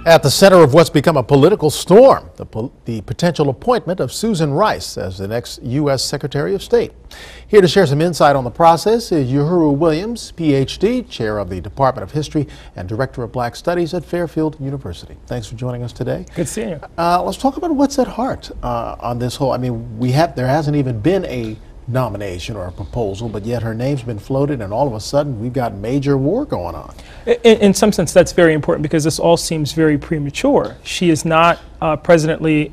At the center of what's become a political storm, the potential appointment of Susan Rice as the next U.S. Secretary of State. Here to share some insight on the process is Yohuru Williams, Ph.D., Chair of the Department of History and Director of Black Studies at Fairfield University. Thanks for joining us today. Good seeing you. Let's talk about what's at heart on this whole. I mean, there hasn't even been a nomination or a proposal, but yet her name's been floated, and all of a sudden we've got major war going on. In some sense, that's very important because this all seems very premature. She is not presently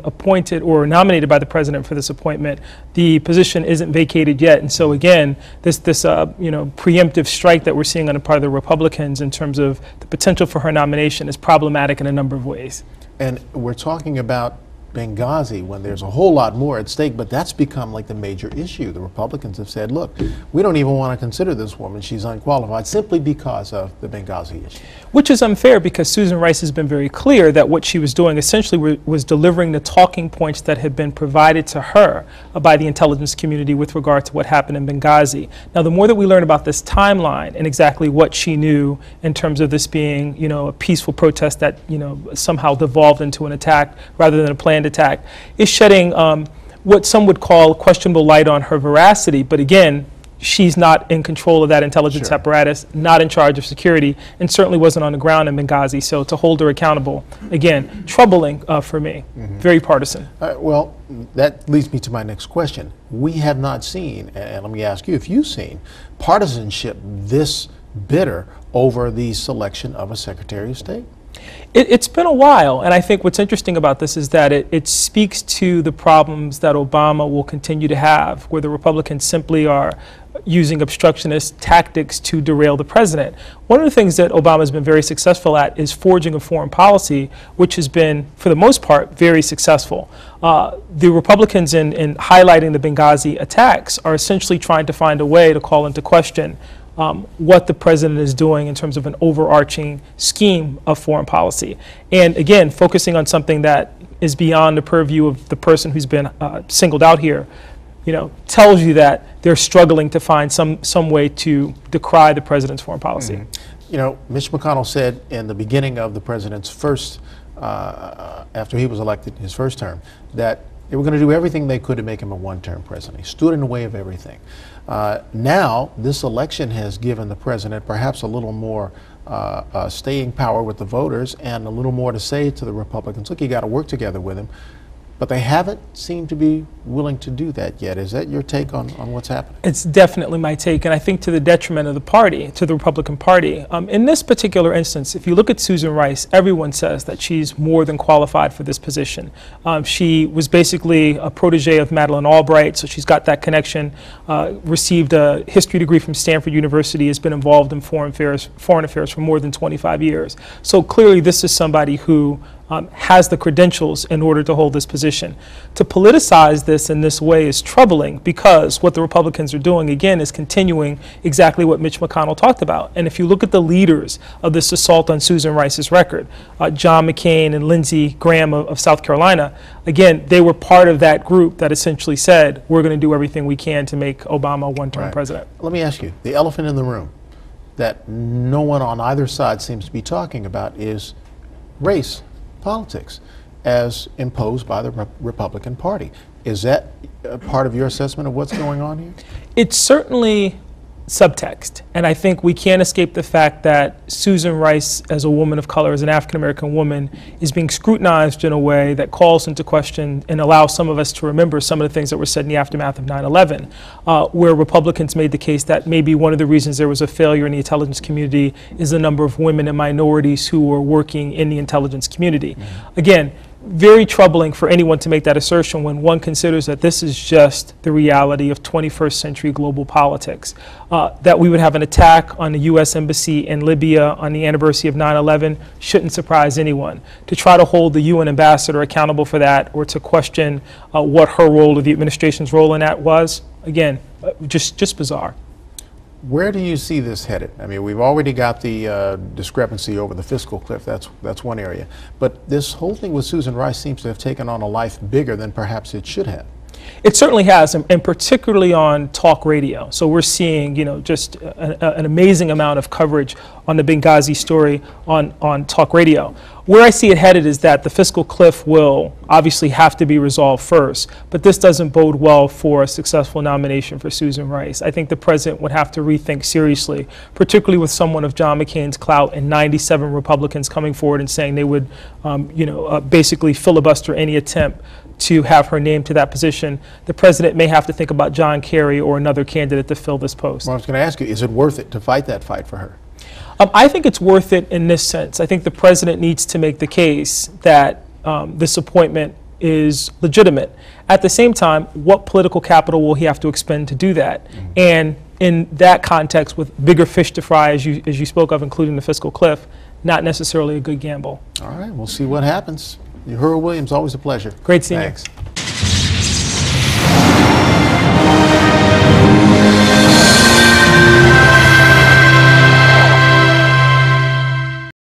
appointed or nominated by the president for this appointment. The position isn't vacated yet, and so again, this preemptive strike that we're seeing on the part of the Republicans in terms of the potential for her nomination is problematic in a number of ways. And we're talking about Benghazi when there's a whole lot more at stake, but that's become like the major issue. The Republicans have said, look, we don't even want to consider this woman, she's unqualified, simply because of the Benghazi issue. Which is unfair because Susan Rice has been very clear that what she was doing essentially was delivering the talking points that had been provided to her by the intelligence community with regard to what happened in Benghazi. Now, the more that we learn about this timeline and exactly what she knew in terms of this being, a peaceful protest that, somehow devolved into an attack rather than a planned attack, is shedding what some would call questionable light on her veracity. But again, she's not in control of that intelligence apparatus, not in charge of security, and certainly wasn't on the ground in Benghazi. So to hold her accountable, again, troubling for me, very partisan. Well, that leads me to my next question. We have not seen, and let me ask you if you've seen, partisanship this bitter over the selection of a Secretary of State. It's been a while, and I think what's interesting about this is that it speaks to the problems that Obama will continue to have, where the Republicans simply are using obstructionist tactics to derail the president. One of the things that Obama has been very successful at is forging a foreign policy, which has been, for the most part, very successful. The Republicans in highlighting the Benghazi attacks are essentially trying to find a way to call into question what the president is doing in terms of an overarching scheme of foreign policy. And again, focusing on something that is beyond the purview of the person who's been singled out here, tells you that they're struggling to find some way to decry the president's foreign policy. Mitch McConnell said in the beginning of the president's first, after he was elected, his first term, that they were going to do everything they could to make him a one-term president. He stood in the way of everything. Now, this election has given the president perhaps a little more staying power with the voters and a little more to say to the Republicans. Look, you got to work together with him. But they haven't seemed to be willing to do that yet. Is that your take on what's happening? It's definitely my take, and I think to the detriment of the party, to the Republican Party. In this particular instance, if you look at Susan Rice, everyone says that she's more than qualified for this position. She was basically a protege of Madeleine Albright, so she's got that connection, received a history degree from Stanford University, has been involved in foreign affairs for more than 25 years. So clearly this is somebody who has the credentials in order to hold this position. To politicize this in this way is troubling because what the Republicans are doing, again, is continuing exactly what Mitch McConnell talked about. And if you look at the leaders of this assault on Susan Rice's record, John McCain and Lindsey Graham of South Carolina, again, they were part of that group that essentially said, we're going to do everything we can to make Obama a one-term president. Let me ask you, the elephant in the room that no one on either side seems to be talking about is race politics as imposed by the Republican Party. Is that part of your assessment of what's going on here? It's certainly subtext, and I think we can't escape the fact that Susan Rice, as a woman of color, as an African-American woman, is being scrutinized in a way that calls into question and allows some of us to remember some of the things that were said in the aftermath of 9/11, where Republicans made the case that maybe one of the reasons there was a failure in the intelligence community is the number of women and minorities who were working in the intelligence community. Again, very troubling for anyone to make that assertion when one considers that this is just the reality of 21st century global politics. That we would have an attack on the U.S. Embassy in Libya on the anniversary of 9/11 shouldn't surprise anyone. To try to hold the UN ambassador accountable for that or to question what her role or the administration's role in that was, again, just bizarre. Where do you see this headed? I mean, we've already got the discrepancy over the fiscal cliff. That's one area. But this whole thing with Susan Rice seems to have taken on a life bigger than perhaps it should have. It certainly has, and particularly on talk radio. So we're seeing, just an amazing amount of coverage on the Benghazi story on talk radio. Where I see it headed is that the fiscal cliff will obviously have to be resolved first, but this doesn't bode well for a successful nomination for Susan Rice. I think the president would have to rethink seriously, particularly with someone of John McCain's clout and 97 Republicans coming forward and saying they would, basically filibuster any attempt to have her named to that position. The president may have to think about John Kerry or another candidate to fill this post. Well, I was going to ask you, is it worth it to fight that fight for her? I think it's worth it in this sense. I think the president needs to make the case that this appointment is legitimate. At the same time, what political capital will he have to expend to do that? And in that context, with bigger fish to fry, as you spoke of, including the fiscal cliff, not necessarily a good gamble. All right, we'll see what happens. Yohuru Williams, always a pleasure. Great seeing you. Thanks.